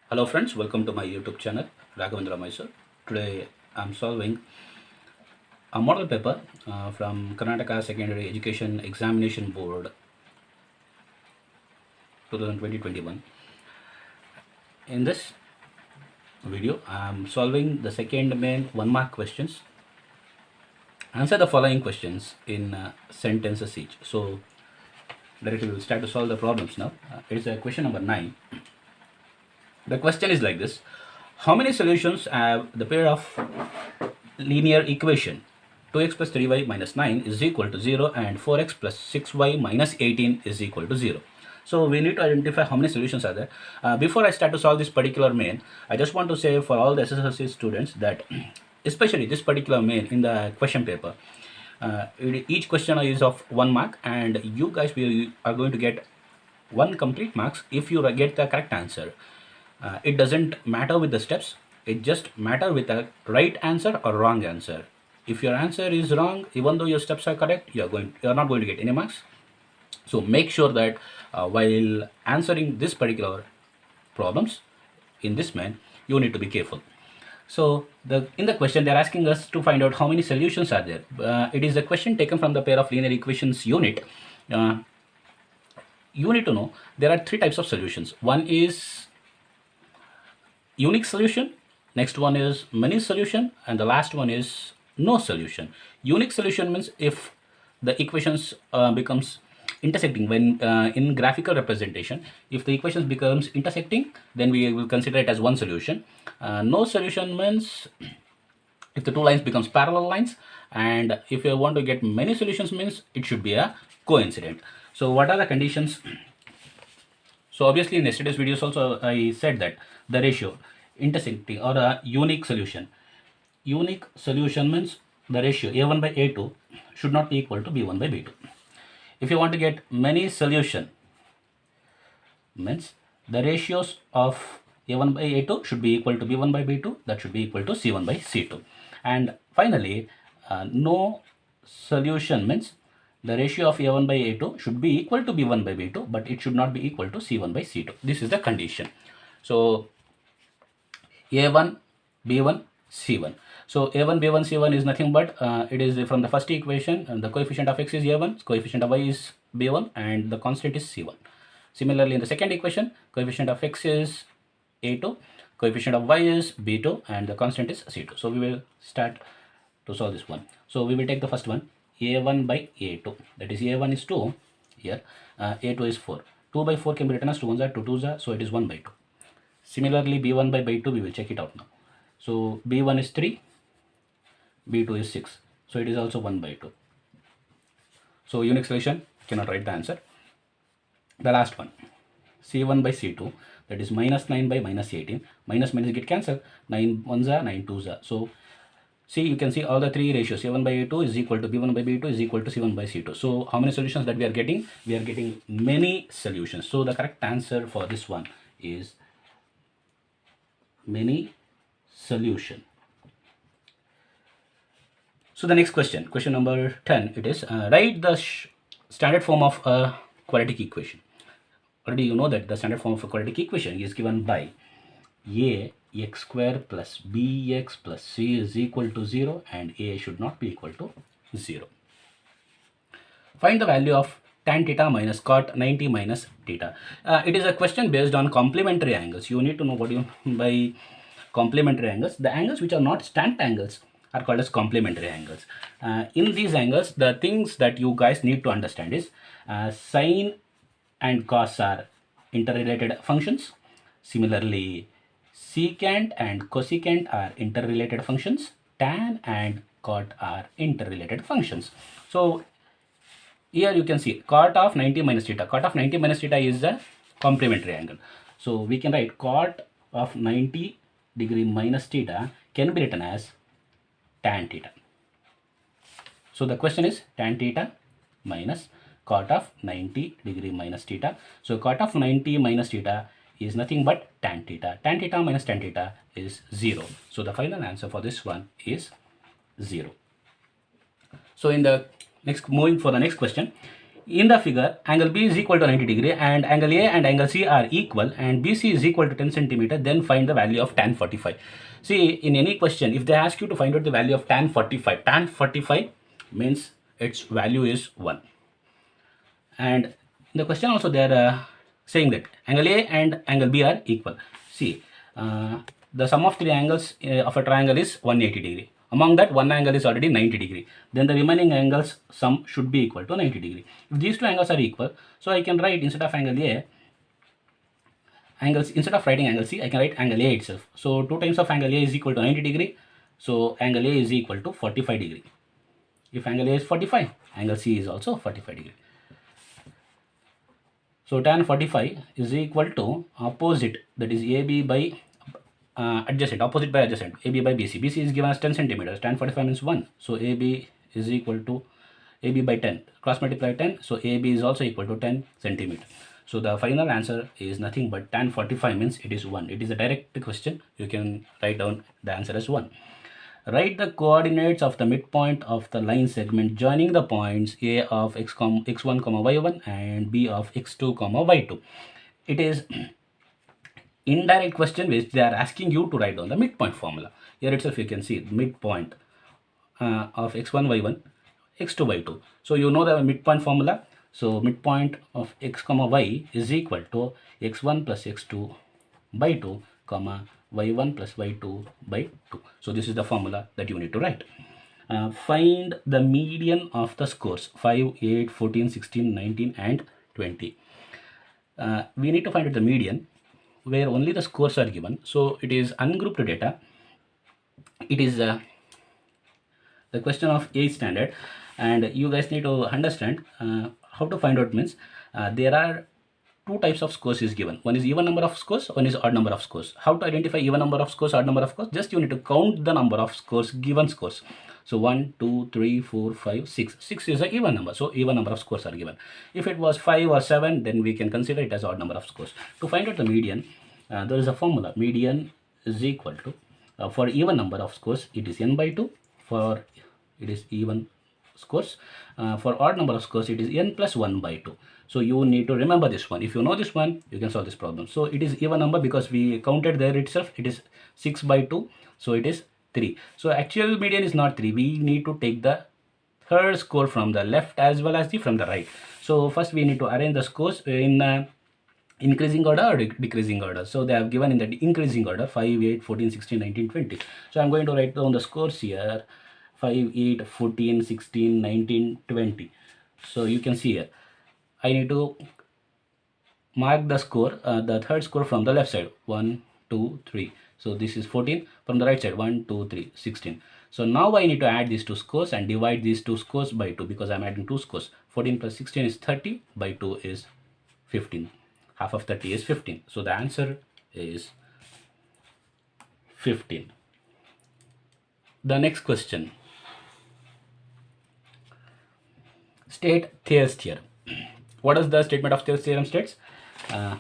Hello friends, welcome to my YouTube channel Raghavendra Mysore. Today I'm solving a model paper from Karnataka Secondary Education Examination Board 2020-21. In this video I'm solving the second main 1 mark questions. Answer the following questions in sentences each. So directly we'll start to solve the problems now. It's question number 9. The question is like this: how many solutions have the pair of linear equation 2x plus 3y minus 9 is equal to 0 and 4x plus 6y minus 18 is equal to 0? So we need to identify how many solutions are there. Before I start to solve this particular main, I just want to say for all the SSLC students that especially this particular main in the question paper, each question is of 1 mark, and you guys are going to get 1 complete marks if you get the correct answer. It doesn't matter with the steps, it just matter with the right answer or wrong answer. If your answer is wrong, even though your steps are correct, you're not going to get any marks. So make sure that while answering this particular problems in this man, you need to be careful. So in the question they're asking us to find out how many solutions are there. It is a question taken from the pair of linear equations unit. You need to know there are 3 types of solutions. One is unique solution, next one is many solution, and the last one is no solution. Unique solution means if the equations becomes intersecting when in graphical representation, if the equations becomes intersecting, then we will consider it as one solution. No solution means if the two lines becomes parallel lines, and if you want to get many solutions means it should be a coincident. So what are the conditions? So obviously in yesterday's videos also I said that the ratio intersecting or a unique solution. Unique solution means the ratio a1 by a2 should not be equal to b1 by b2. If you want to get many solution means the ratios of a1 by a2 should be equal to b1 by b2, that should be equal to c1 by c2. And finally no solution means the ratio of a1 by a2 should be equal to b1 by b2, but it should not be equal to c1 by c2. This is the condition. So a1 b1 c1. So a1 b1 c1 is nothing but it is from the first equation, and the coefficient of x is a1, coefficient of y is b1, and the constant is c1. Similarly in the second equation, coefficient of x is a2, coefficient of y is b2, and the constant is c2. So we will start to solve this one. So we will take the first one, a1 by a2, that is a1 is 2 here, a2 is 4. 2 by 4 can be written as 2 1s are 2 2s are, so it is 1 by 2. Similarly b1 by b2 we will check it out now. So b1 is 3, b2 is 6, so it is also 1 by 2. So unique solution, cannot write the answer. The last one, c1 by c2, that is minus 9 by minus 18. Minus minus get cancelled, 9 1s are 9 2s are. So see, you can see all the 3 ratios, a1 by a2 is equal to b1 by b2 is equal to c1 by c2. So how many solutions that we are getting? We are getting many solutions. So the correct answer for this one is many solution. So the next question, question number 10, it is write the standard form of a quadratic equation. Already you know that the standard form of a quadratic equation is given by a x square plus bx plus c is equal to 0, and a should not be equal to 0. Find the value of tan theta minus cot 90 minus theta. It is a question based on complementary angles. You need to know what you mean by complementary angles. The angles which are not stand angles are called as complementary angles. In these angles, the things that you guys need to understand is sine and cos are interrelated functions. Similarly, secant and cosecant are interrelated functions. Tan and cot are interrelated functions. So here you can see cot of 90 minus theta. Cot of 90 minus theta is a complementary angle. So we can write cot of 90 degree minus theta can be written as tan theta. So the question is tan theta minus cot of 90 degree minus theta. So cot of 90 minus theta is nothing but tan theta. Tan theta minus tan theta is 0. So the final answer for this one is 0. So in the next, moving for the next question, In the figure, angle B is equal to 90 degree and angle A and angle C are equal and BC is equal to 10 centimeter, then find the value of tan 45. See, in any question, if they ask you to find out the value of tan 45 means its value is 1. And in the question also they are saying that angle A and angle B are equal. See, the sum of three angles of a triangle is 180 degree. Among that, one angle is already 90 degree. Then the remaining angles sum should be equal to 90 degree. If these two angles are equal, so I can write instead of angle A, instead of writing angle C, I can write angle A itself. So 2 times of angle A is equal to 90 degree. So angle A is equal to 45 degree. If angle A is 45, angle C is also 45 degree. So tan 45 is equal to opposite, that is AB by adjacent, opposite by adjacent, AB by BC. BC is given as 10 centimeters. Tan 45 means 1. So AB is equal to AB by 10. Cross multiply 10. So AB is also equal to 10 centimeter. So the final answer is nothing but tan 45 means it is 1. It is a direct question. You can write down the answer as 1. Write the coordinates of the midpoint of the line segment joining the points A of x1, y1 and B of x2, y2. It is indirect question which they are asking you to write down the midpoint formula. Here itself you can see midpoint of x1, y1, x2, y2. So you know the midpoint formula. So midpoint of x, y is equal to x1 plus x2 by 2, y1 plus y2 by 2. So this is the formula that you need to write. Find the median of the scores 5, 8, 14, 16, 19 and 20. We need to find out the median where only the scores are given. So it is ungrouped data. It is the question of 8th standard, and you guys need to understand how to find out means there are two types of scores is given. One is even number of scores, one is odd number of scores. How to identify even number of scores, odd number of scores? Just you need to count the number of scores, given scores. So 1, 2, 3, 4, 5, 6. 6 is an even number. So even number of scores are given. If it was 5 or 7, then we can consider it as odd number of scores. To find out the median, there is a formula. Median is equal to, for even number of scores, it is n by 2. For it is even scores. For odd number of scores, it is n plus 1 by 2. So you need to remember this one. If you know this one, you can solve this problem. So it is even number because we counted there itself. It is 6 by 2. So it is 3. So actual median is not 3. We need to take the third score from the left as well as from the right. So first we need to arrange the scores in increasing order or decreasing order. So they have given in the increasing order 5, 8, 14, 16, 19, 20. So I'm going to write down the scores here. 5, 8, 14, 16, 19, 20. So you can see here. I need to mark the score, the third score from the left side. 1, 2, 3. So this is 14. From the right side, 1, 2, 3, 16. So now I need to add these two scores and divide these two scores by 2 because I'm adding two scores. 14 plus 16 is 30, by 2 is 15. Half of 30 is 15. So the answer is 15. The next question. State Thayer's theorem. What does the statement of Thayer's theorem states? To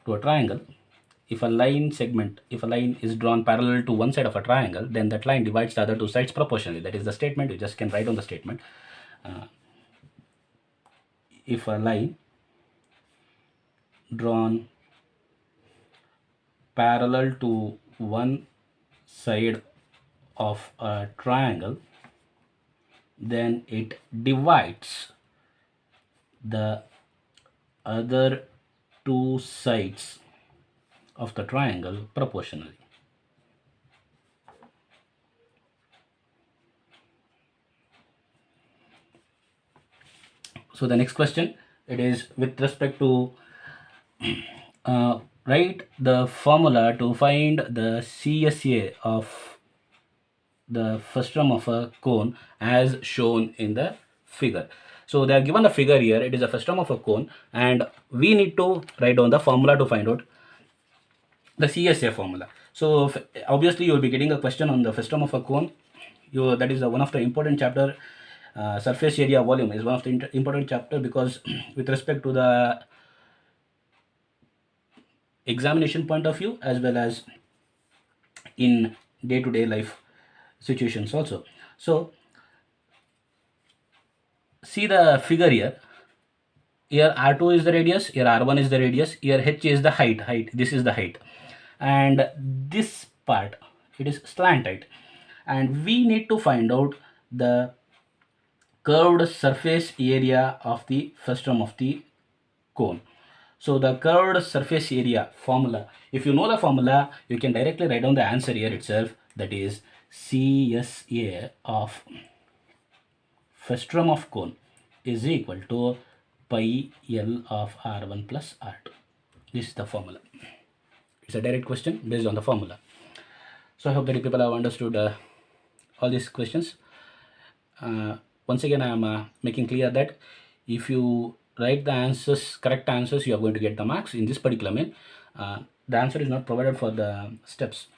a triangle, if a line is drawn parallel to one side of a triangle, then that line divides the other two sides proportionally. That is the statement. You just can write on the statement. If a line drawn parallel to one side of a triangle, then it divides the other two sides of the triangle proportionally. So the next question, it is with respect to write the formula to find the CSA of the frustum of a cone as shown in the figure. So they are given the figure here. It is a frustum of a cone and we need to write down the formula to find out the CSA formula. So obviously you will be getting a question on the frustum of a cone. That is one of the important chapter. Surface area volume is one of the important chapter because with respect to the examination point of view as well as in day-to-day life situations also. So see the figure here. Here R2 is the radius, here R1 is the radius, here H is the height, this is the height, and this part, it is slant height, and we need to find out the curved surface area of the frustum of the cone. So the curved surface area formula, if you know the formula, you can directly write down the answer here itself, that is CSA of frustum of cone is equal to pi L of R1 plus R2. This is the formula. It's a direct question based on the formula. So I hope that you people have understood all these questions. Once again, I am making clear that if you write the answers, correct answers, you are going to get the marks in this particular main. The answer is not provided for the steps.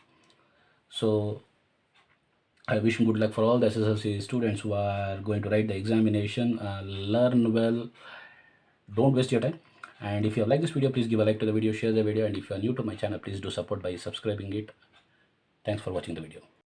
So I wish good luck for all the SSLC students who are going to write the examination. Learn well, don't waste your time. And if you have liked this video, please give a like to the video, share the video, and if you are new to my channel, please do support by subscribing it. Thanks for watching the video.